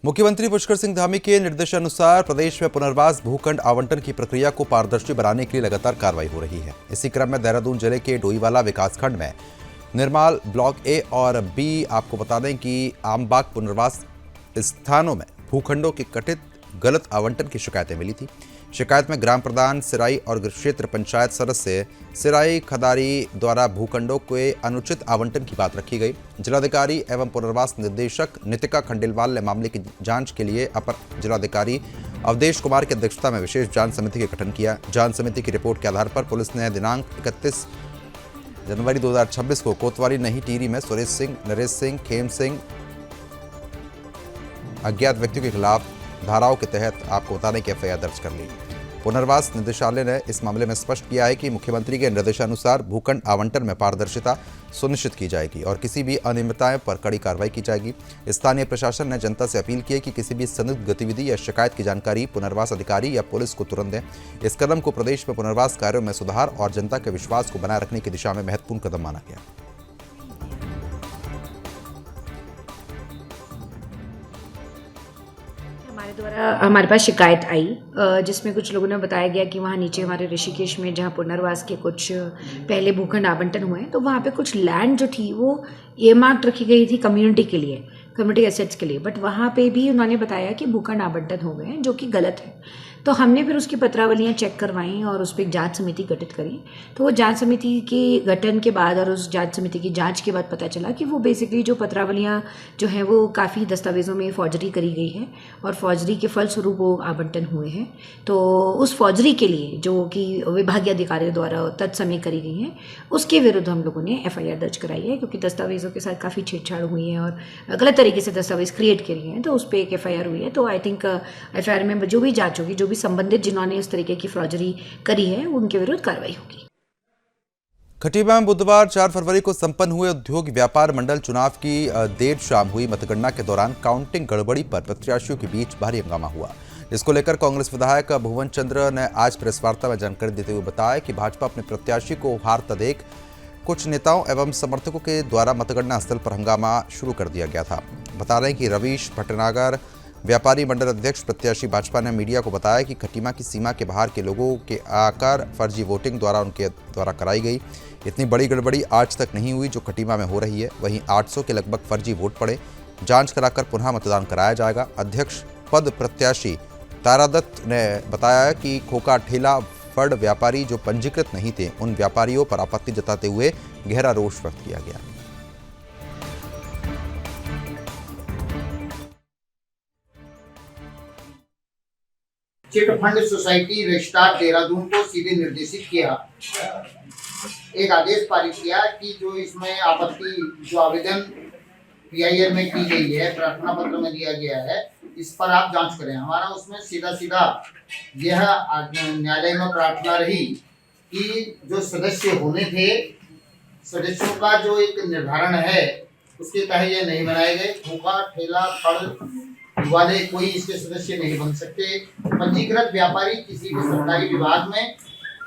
मुख्यमंत्री पुष्कर सिंह धामी के निर्देशानुसार प्रदेश में पुनर्वास भूखंड आवंटन की प्रक्रिया को पारदर्शी बनाने के लिए लगातार कार्रवाई हो रही है। इसी क्रम में देहरादून जिले के डोईवाला विकासखंड में निर्माल ब्लॉक ए और बी आपको बता दें कि आमबाग पुनर्वास स्थानों में भूखंडों के कथित गलत आवंटन की शिकायतें मिली थी। शिकायत में ग्राम प्रधान सिराई और क्षेत्र पंचायत सदस्य सिराई खदारी द्वारा भूखंडों के अनुचित आवंटन की बात रखी गई। जिलाधिकारी एवं पुनर्वास निदेशक नितिका खंडेलवाल ने मामले की जांच के लिए अपर जिलाधिकारी अवधेश कुमार की अध्यक्षता में विशेष जांच समिति का गठन किया। जांच समिति की रिपोर्ट के आधार पर पुलिस ने दिनांक 31 जनवरी 2026 को कोतवाली नहीं टीरी में सुरेश सिंह, नरेश सिंह, खेम सिंह अज्ञात व्यक्तियों के खिलाफ धाराओं के तहत आपको बताने की एफआईआर दर्ज कर ली। पुनर्वास निदेशालय ने इस मामले में स्पष्ट किया है कि मुख्यमंत्री के निर्देशानुसार भूखंड आवंटन में पारदर्शिता सुनिश्चित की जाएगी और किसी भी अनियमितताएं पर कड़ी कार्रवाई की जाएगी। स्थानीय प्रशासन ने जनता से अपील की है कि किसी भी संदिग्ध गतिविधि या शिकायत की जानकारी पुनर्वास अधिकारी या पुलिस को तुरंत दें। इस कदम को प्रदेश में पुनर्वास कार्यों में सुधार और जनता के विश्वास को बनाए रखने की दिशा में महत्वपूर्ण कदम माना गया। हमारे द्वारा हमारे पास शिकायत आई जिसमें कुछ लोगों ने बताया गया कि वहाँ नीचे हमारे ऋषिकेश में जहाँ पुनर्वास के कुछ पहले भूखंड आवंटन हुए तो वहाँ पे कुछ लैंड जो थी वो एमार्क रखी गई थी कम्युनिटी के लिए, कम्युनिटी एसेट्स के लिए, बट वहाँ पे भी उन्होंने बताया कि भूखंड आवंटन हो गए हैं जो कि गलत है। तो हमने फिर उसकी पत्रावलियाँ चेक करवाई और उस पर एक जांच समिति गठित करी। तो वो जांच समिति के गठन के बाद और उस जांच समिति की जांच के बाद पता चला कि वो बेसिकली जो पत्रावलियाँ जो हैं वो काफ़ी दस्तावेज़ों में फॉर्जरी करी गई है और फॉर्जरी के फलस्वरूप वो आवंटन हुए हैं। तो उस फॉर्जरी के लिए जो कि विभागीय अधिकारियों द्वारा तत्समय करी गई हैं उसके विरुद्ध हम लोगों ने एफआईआर दर्ज कराई है, क्योंकि दस्तावेज़ों के साथ काफ़ी छेड़छाड़ हुई है और गलत तरीके से दस्तावेज क्रिएट किए हैं। तो उस पर एक एफआईआर हुई है। तो आई थिंक एफआईआर में जो भी जांच होगी, जो भी संबंधित जिन्होंने इस तरीके की फ्रॉडरी करी है उनके विरुद्ध कार्रवाई होगी। खटीमा में बुधवार 4 फरवरी को संपन्न हुए उद्योग व्यापार मंडल चुनाव की देर शाम हुई मतगणना के दौरान काउंटिंग गड़बड़ी पर प्रत्याशियों के बीच भारी हंगामा हुआ। इसको लेकर कांग्रेस विधायक भुवन चंद्र ने आज प्रेस वार्ता में जानकारी देते हुए बताया कि भाजपा अपने प्रत्याशी को हारता देख कुछ नेताओं एवं समर्थकों के द्वारा मतगणना स्थल पर हंगामा शुरू कर दिया गया था। बता रहे हैं कि रवीश भटनागर व्यापारी मंडल अध्यक्ष प्रत्याशी भाजपा ने मीडिया को बताया कि खटीमा की सीमा के बाहर के लोगों के आकर फर्जी वोटिंग द्वारा उनके द्वारा कराई गई। इतनी बड़ी गड़बड़ी आज तक नहीं हुई जो खटीमा में हो रही है। वहीं 800 के लगभग फर्जी वोट पड़े। जांच कराकर पुनः मतदान कराया जाएगा। अध्यक्ष पद प्रत्याशी तारादत्त ने बताया कि खोखा ठेला फड़ व्यापारी जो पंजीकृत नहीं थे उन व्यापारियों पर आपत्ति जताते हुए गहरा रोष व्यक्त किया गया। चिटफंड सोसाइटी रजिस्ट्रार देहरादून को सीधे निर्देशित किया, एक आदेश पारित किया कि जो इसमें आपत्ति जो आवेदन पीआईआर में की गई है, प्रार्थना पत्र में दिया गया है, इस पर आप जांच करें। हमारा उसमें सीधा यह न्यायालय में प्रार्थना रही कि जो सदस्य होने थे, सदस्यों का जो एक निर्धारण है उसके तहत ये नहीं बनाए गए। खोखा ठेला फड़ वाले कोई इसके सदस्य नहीं बन सकते। पंजीकृत व्यापारी किसी भी सरकारी विभाग में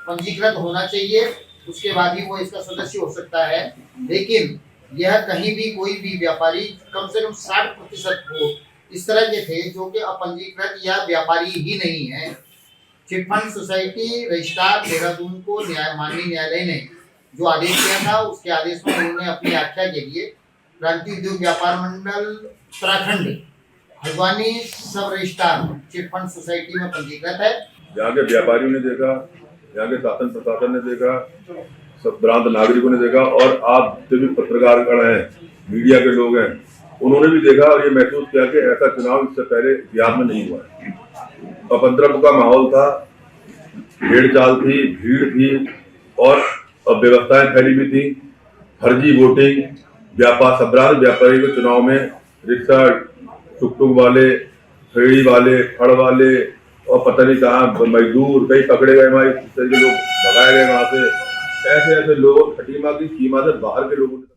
पंजीकृत होना चाहिए, उसके बाद ही वो इसका सदस्य हो सकता है। लेकिन यह कहीं भी कोई भी व्यापारी कम से कम 60% हो इस तरह के थे जो कि अपंजीकृत या व्यापारी ही नहीं है। चिटफंड सोसाइटी रजिस्ट्रार देहरादून को माननीय न्यायालय ने जो आदेश दिया था उसके आदेश में उन्होंने अपनी व्याख्या के लिए क्रांति उद्योग व्यापार मंडल उत्तराखंड हल्द्वानी सब रजिस्ट्रार चिटफंड सोसाइटी में पंजीकृत है। यहाँ के व्यापारियों ने देखा, यहाँ के शासन प्रशासन ने देखा, सब भ्रांत नागरिकों ने देखा और आप जो भी पत्रकार गण हैं, मीडिया के लोग हैं, उन्होंने भी देखा और ये महसूस किया कि ऐसा चुनाव इससे पहले बिहार में नहीं हुआ है। अपद्रव का माहौल था, भेड़ चाल थी, भीड़ थी और अव्यवस्थाएं फैली हुई थी, फर्जी वोटिंग, संभ्रांत व्यापारी को चुनाव में रिक्शा टुकटुक वाले, फेड़ी वाले, फड़ वाले और पता नहीं कहाँ मजदूर कई पकड़े गए, हमारे लोग भगाए गए वहां से। ऐसे लोग खटीमा की सीमा से बाहर के लोगों ने